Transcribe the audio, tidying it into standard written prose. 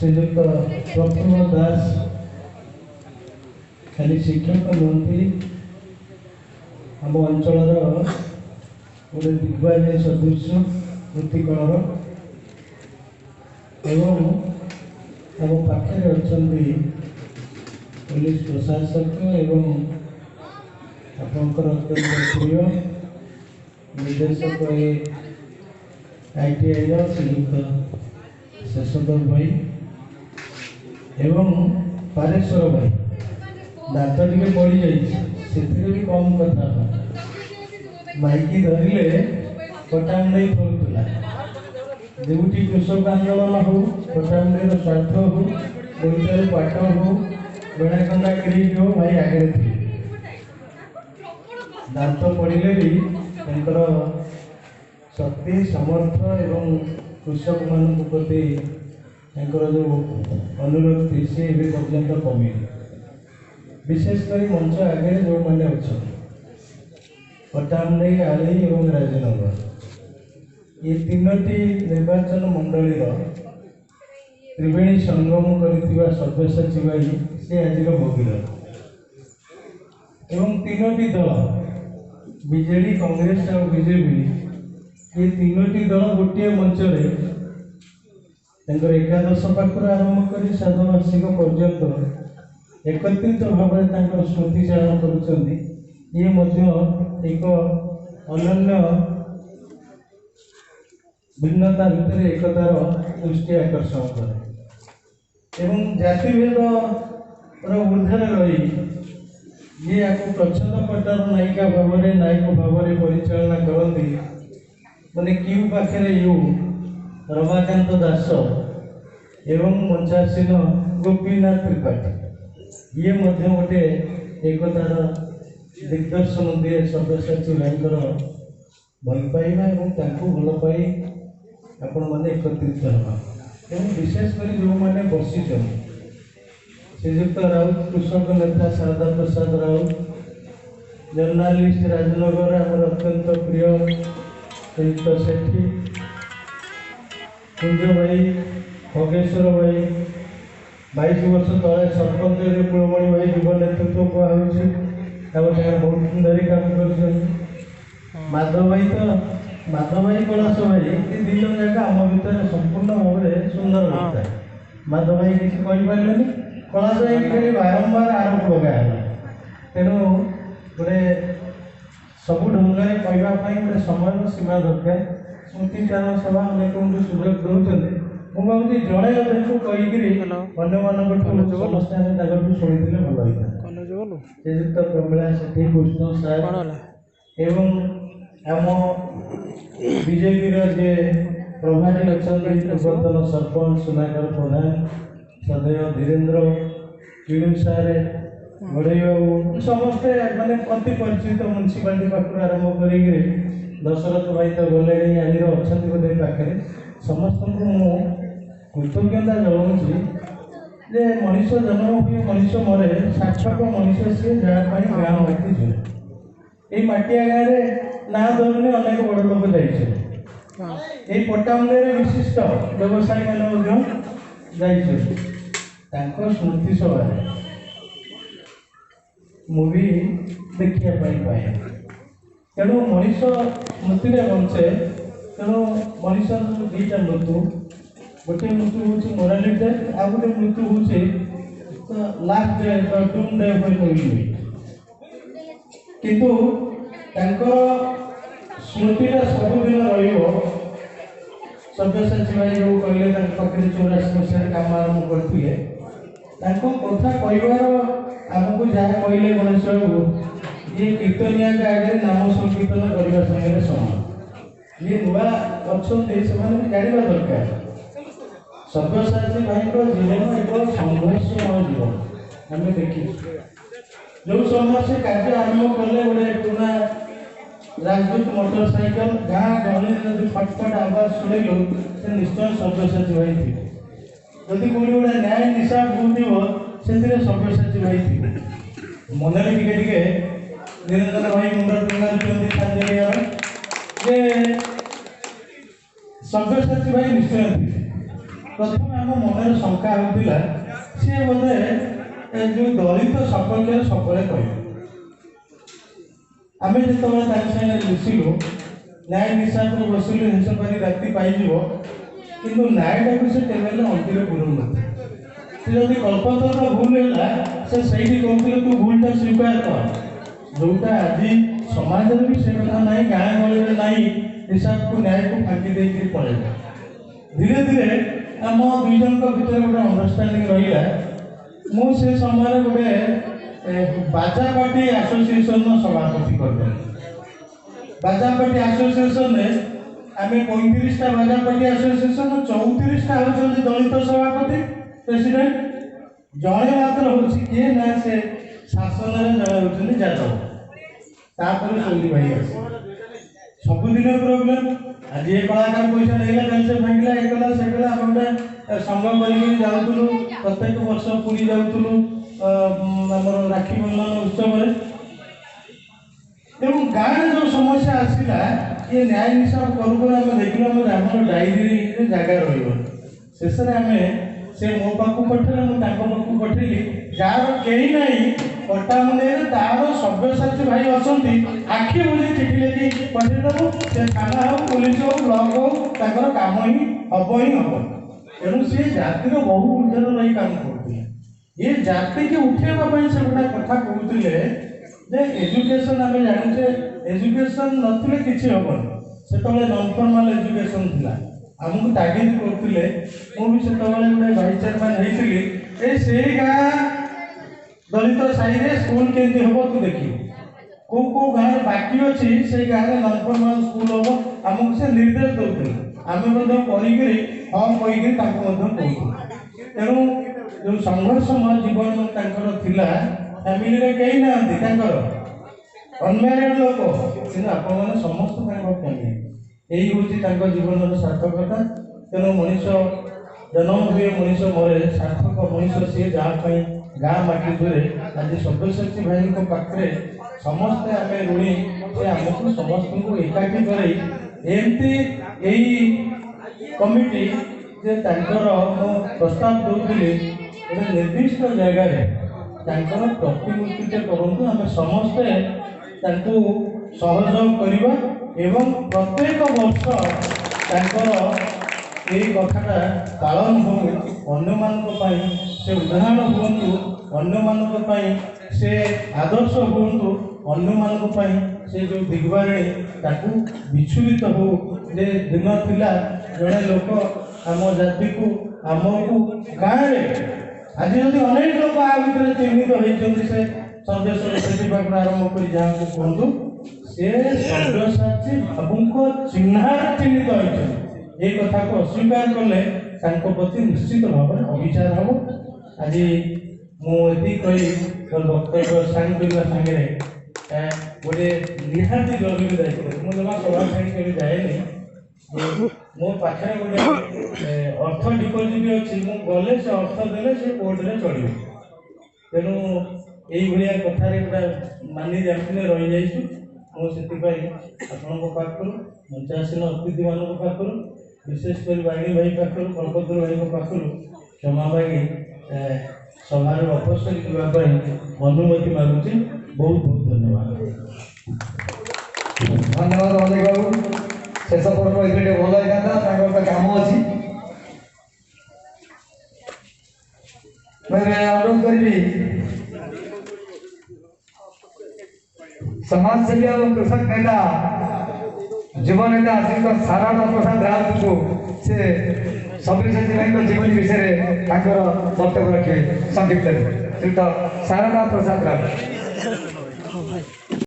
श्रीजुक्त प्रफुल्ल दास खाली शिक्षक नुहति आम अंचल गोटे दिग्विजय सदृश वृत्तिकणर एवं आम पाखे अच्छा पुलिस प्रशासक एवं आपंकर अत्यंत प्रिय निर्देशक ITI श्रीयुक्त शेषधर भाई एवं पारेश्वर भाई दात टे पड़ जाए भी कम कथा माइकी धरले पटामुंडई फलुला जोटी कृषक आंदोलन हो पटामुंडईर स्वार्थ हो ओडिशार पाठ हो बेणाकंडागिरी हो भाई आगे थे दात पड़े भी शक्ति सामर्थ्य एवं कृषक मान प्रति जो अनुरोध थी सी पर्यटन कमी विशेषकर मंच आगे जो मैंने अच्छा पटामुंडई आली और राजनगर ये तीनोटी निर्वाचन मंडली त्रिवेणी संगम कर सव्यसाची भाई से आज भगीरथ एवं तीनोटी दल बीजेडी कांग्रेस और बीजेपी ये तीनोटी दल गोटे मंचर एकादश पाखर आरंभ कर साधवार्षिक पर्यंत एकत्रित भाव में स्मृतिचारण कर एक अनन्य भिन्नता भितर एकतार दृष्टि आकर्षण करे एवं जातिभेद ऊर्धर रही ये आपको प्रच्छन्न पट्टार नायिका भाव में नायक भाव में परिचालना करती माने क्यू पाखे यू रमाकांत दास एवं मंचासीन गोपीनाथ त्रिपाठी ये गोटे एकतार दिग्दर्शन दिए सव्यसाची भाई भल पाइबा और भल पाई आपण मैंने एकत्रित होगा एवं विशेषकर जो मैंने बसी श्रीजुक्त राउत कृषक नेता शारदा प्रसाद राउत जर्नालीस्ट राजनगर आम अत्यंत प्रिय श्रीयुक्त सेठी कुंज भाई खगेश्वर भाई 22 वर्ष तले सरपंच कुलमणि भाई युव नेतृत्व कहुच्छे बहुत सुंदर काम कर माधव भाई तो माधव भाई कैलाश भाई ये दी जन जाक आम भितर संपूर्ण भाव में सुंदर लगता है माधव भाई किसी कहींपारे कैलाश भाई खाली बारंबार आरोप लगाला तेणु गोटे सब ढंगे कहवाई गोटे समय सीमा दरकार स्मृतिचारण सभा अनेक सुजोग दौरान मुझे जड़े अध्यक्ष कहीकि अन्य समस्या शुणी भल होता श्रीजुक्त प्रमिला सेठी कृष्ण साहेब एवं आम बीजेपी जे प्रभारी अच्छा पूर्वतन सरपंच सुनाकर प्रधान सदैव धीरेन्द्र किड़ू सारे घड़े बाबू समस्ते मैंने अति परिचित म्यूनिशिपालिटी पाखर आरंभ कर दशरथ भाई तो गले आज अच्छा बोधे पाखे समस्त कृतज्ञता जनाऊँगी जे मनीष जन्म हुए मनीष मरे साक्षक मनीष सी जहाँपाई गाँ माटी जुए ये माटिया गाँव में ना धरने अनेक बड़ लोक जाइए पट्टामुंडई विशिष्ट व्यवसायी मैंने स्मृति सभा मुवी देखापी पाए तेणु मनीष स्मृति बंचे तेणु मनीष दुईटा मृत्यु गोटे मृत्यु हूँ मोराली डेथ आ गए मृत्यु हूँ लास्ट डे डूम डे किंतु स्मृति सबुदिन सव्यसाची भाई जो कहले पाखे 84 मसीह कम आरंभ करते कथा कहबार आमको जहाँ कहले गणेश बाबू ये कीर्तनिया आगे नाम संकीर्तन करने संगे समान ये नुआ अच्छा से जानवा दरकार सव्यसाची भाई जीवन एक संघर्षमय जीवन आम देखी जो समय से कार्य आरंभ कले गोटे पुराना राजदूत मोटरसाइकेल गाँ गली जब फटफट आवाज शुणेलु से निश्चय सव्यसाची भाई थी जदि कौटी गोटे न्याय निशा बुझे से सव्यसाची भाई थी मन टे निरंजन भाई मुंड टंगा जे सव्यसाची भाई निश्चय थी प्रथम आम मन शंका होता सी बोधे जो दलित सपक्ष सबले कह आम जो मिसिलु न्याय निशान बसिलु हिंस कर राति पाइज कि न्यायटा को से अंतिम पुरौ जदि कल्पतर भूल है से कहते तू भूलटा स्वीकार कर जोटा आज समाज में भी से कथा ना गाँ गहली में ना हिसाब को न्याय को फाँकी देकर पड़े धीरे धीरे आम दुई जन भर गोटे अंडरस्टांडिंग रहा मुझे समय गोटे बाजापाटी एसोसिएशन सभापति कर बाजापाटी एसोसिएशन आम 35टा बाजापाटी एसोसिएशन 34टा होती दलित सभापति प्रेसिडेंट जड़े मात्र हूँ किए ना से शासन में जड़े होती जादव तापर सोली भाई आस सबुदिन प्रोब्लेम आज ये कलाकार पैसा नहीं कैसे भांगला ये कला से कला हम गोटे संघ कर जाऊँ प्रत्येक वर्ष पुरी जाऊँ आम राखी बंधन उत्सव एवं गाँव जो समस्या आसला ये न्याय हिसाब करूँ आम देखल आम डायरी जगह शेष में आम से मो पाक पठेले मुझे पठेली जार कहीं ना पट्टामुंडे तार सभ्यसाची भाई अच्छा आखि बुझे चिठी लेखि पठेदेबू से थाना हो पुलिस हो ब्लॉक हो तर कम ही हम तेणु सी जातिर बहु ऊर्धर रही काम करते ये जाति की उठेबाई से गोटे कथा कहते एजुकेशन आम जाने एजुकेशन नथिले किसी हेबन से नॉन फॉर्मल एजुकेशन थिला आमको तागिद करते मुझे गोटे भाई चेयरमैन होती से गाँ दलित साई स्कूल केमती हम तू देखी कौ गाँव बाकी अच्छी से गाँव में नॉन फॉर्मल स्कूल हम आमको से निर्देश दौते आम पढ़ी हाँ कहीकि तेणु जो संघर्ष जीवन था फैमिली कहीं ना अनम्यारिड लोक कि आप समस्त यही हूँ जीवन सार्थकता तेणु मनीष जन्म हुए मनीष मरे सार्थक मनीष सी जहाँ गाँ माटी दूरे आज सब्यसाची भाई पाखे समस्ते आम ऋणी से आमको समस्त को एकाठी करमती कमिटी जे प्रस्ताव दूसरी गोटे निर्दिष्ट जगार प्रतिमूर्ति करूँ आम समस्ते सहयोग करवा एवं प्रत्येक वर्ष यही कथाटा पालन हो अन्य मानी से उदाहरण हूँ अन्य से आदर्श हूँ अन्य मानी से जो दिगबारिणी विचलित हो जे दिन थिला जड़े लोक आम जाति को आमको गाँव में आज जब अनेक लोग आ भर चिन्हित होती से सदस्य आरंभ कर जहाँ को कहतु से सब्यसाची बाबू चिन्हार चिन्हित होती ये कथा को अस्वीकार कले प्रति निश्चित भाव में अविचार हम आज मुझे कही वक्तव्य साइन करने सांगे गोटे निहाती जरूरी दायित्व मुझे जमा सभा कभी जाए मो पाखे गोटे अर्थ डिपोजिट अच्छी गले से अर्थ देले से कोर्ट में चलो तेणु यही कथार गोटे मानि जाने रही जाइए मुझे आपण मंचासीन अतिथि मान पाखु विशेषकर बाणी भाई पाखु कल्पतर भाई पाखु क्षमा मागी सभार उपस्थित होगापी अनुमति मागुची बहुत बहुत धन्यवाद धन्यवाद अजय बाबू शेष पर्व ये भल होता काम अच्छी मैं अनुरोध करी समाजसेवी और कृषक नेता युवा नेता श्रीयुक्त सारदा प्रसाद राउत को से सब्यसाची भाई जीवन विषय में वक्तव्य रखे संक्षिप्त श्रीयुक्त सारदा प्रसाद राउत।